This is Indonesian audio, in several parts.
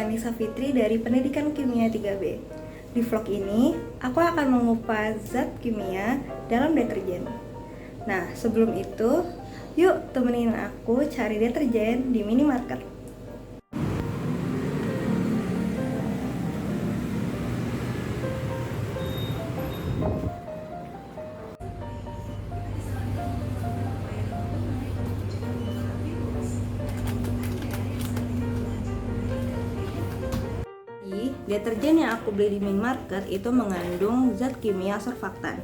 Nisa Fitri dari Pendidikan Kimia 3B. Di vlog ini, aku akan mengupas zat kimia dalam deterjen. Nah, sebelum itu, yuk temenin aku cari deterjen di minimarket. Deterjen yang aku beli di minimarket itu mengandung zat kimia surfaktan.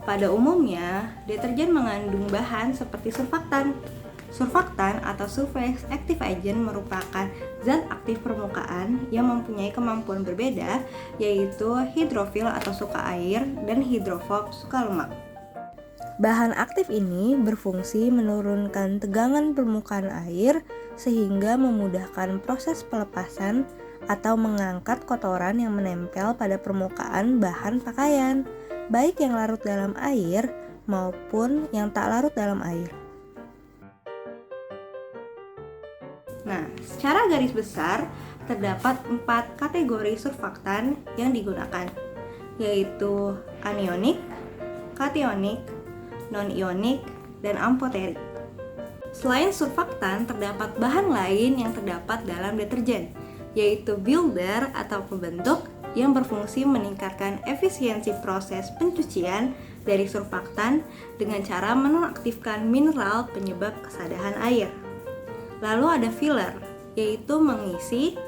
Pada umumnya, deterjen mengandung bahan seperti surfaktan. Surfaktan atau surface active agent merupakan zat aktif permukaan yang mempunyai kemampuan berbeda, yaitu hidrofil atau suka air dan hidrofob suka lemak. Bahan aktif ini berfungsi menurunkan tegangan permukaan air sehingga memudahkan proses pelepasan atau mengangkat kotoran yang menempel pada permukaan bahan pakaian, baik yang larut dalam air maupun yang tak larut dalam air. Nah, secara garis besar terdapat 4 kategori surfaktan yang digunakan, yaitu anionik, kationik, non-ionik, dan amfoterik. Selain surfaktan, terdapat bahan lain yang terdapat dalam deterjen, yaitu builder atau pembentuk yang berfungsi meningkatkan efisiensi proses pencucian dari surfaktan dengan cara menonaktifkan mineral penyebab kesadahan air. Lalu ada filler, yaitu mengisi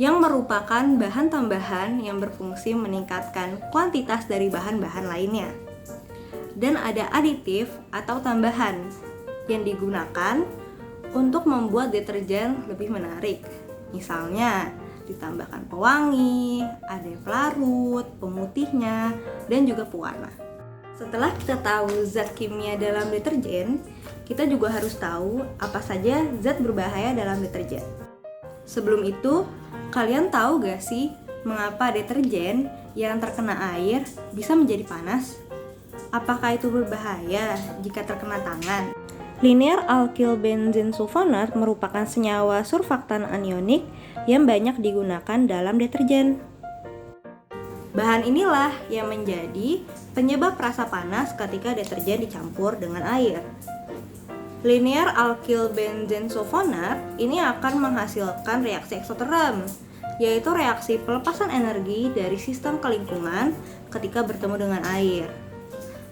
yang merupakan bahan tambahan yang berfungsi meningkatkan kuantitas dari bahan-bahan lainnya. Dan ada aditif atau tambahan yang digunakan untuk membuat deterjen lebih menarik. Misalnya, ditambahkan pewangi, ada pelarut, pemutihnya, dan juga pewarna. Setelah kita tahu zat kimia dalam deterjen, kita juga harus tahu apa saja zat berbahaya dalam deterjen. Sebelum itu, kalian tahu gak sih mengapa deterjen yang terkena air bisa menjadi panas? Apakah itu berbahaya jika terkena tangan? Linear alkyl benzene sulfonat merupakan senyawa surfaktan anionik yang banyak digunakan dalam deterjen. Bahan inilah yang menjadi penyebab rasa panas ketika deterjen dicampur dengan air. Linear alkyl benzene sulfonat ini akan menghasilkan reaksi eksoterm, yaitu reaksi pelepasan energi dari sistem kelingkungan ketika bertemu dengan air.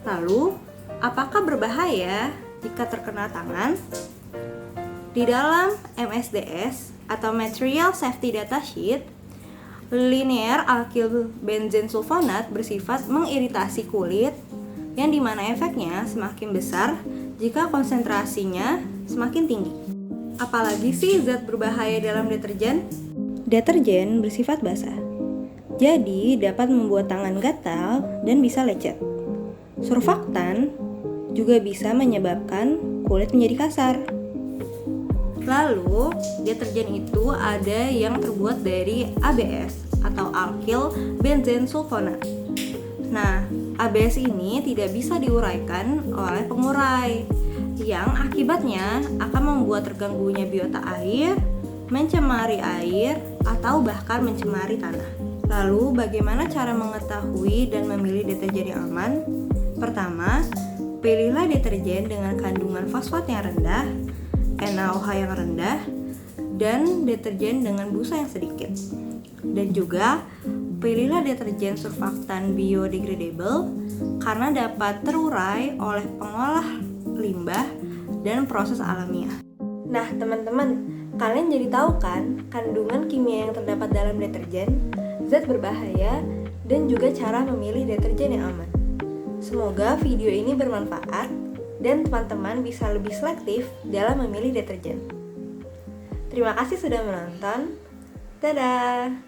Lalu, apakah berbahaya jika terkena tangan? Di dalam MSDS atau Material Safety Data Sheet, linear alkyl benzene sulfonat bersifat mengiritasi kulit yang dimana efeknya semakin besar jika konsentrasinya semakin tinggi. Apalagi sih zat berbahaya dalam deterjen? Deterjen bersifat basah, jadi dapat membuat tangan gatal dan bisa lecet. Surfaktan juga bisa menyebabkan kulit menjadi kasar. Lalu, deterjen itu ada yang terbuat dari ABS atau alkyl benzene sulfonat. Nah, ABS ini tidak bisa diuraikan oleh pengurai, yang akibatnya akan membuat terganggunya biota air, mencemari air, atau bahkan mencemari tanah. Lalu, bagaimana cara mengetahui dan memilih deterjen yang aman? Pertama, pilihlah deterjen dengan kandungan fosfat yang rendah, NaOH yang rendah, dan deterjen dengan busa yang sedikit. Dan juga, pilihlah deterjen surfaktan biodegradable karena dapat terurai oleh pengolah limbah dan proses alamiah. Nah, teman-teman, kalian jadi tahu kan kandungan kimia yang terdapat dalam deterjen, zat berbahaya, dan juga cara memilih deterjen yang aman. Semoga video ini bermanfaat dan teman-teman bisa lebih selektif dalam memilih deterjen. Terima kasih sudah menonton. Dadah!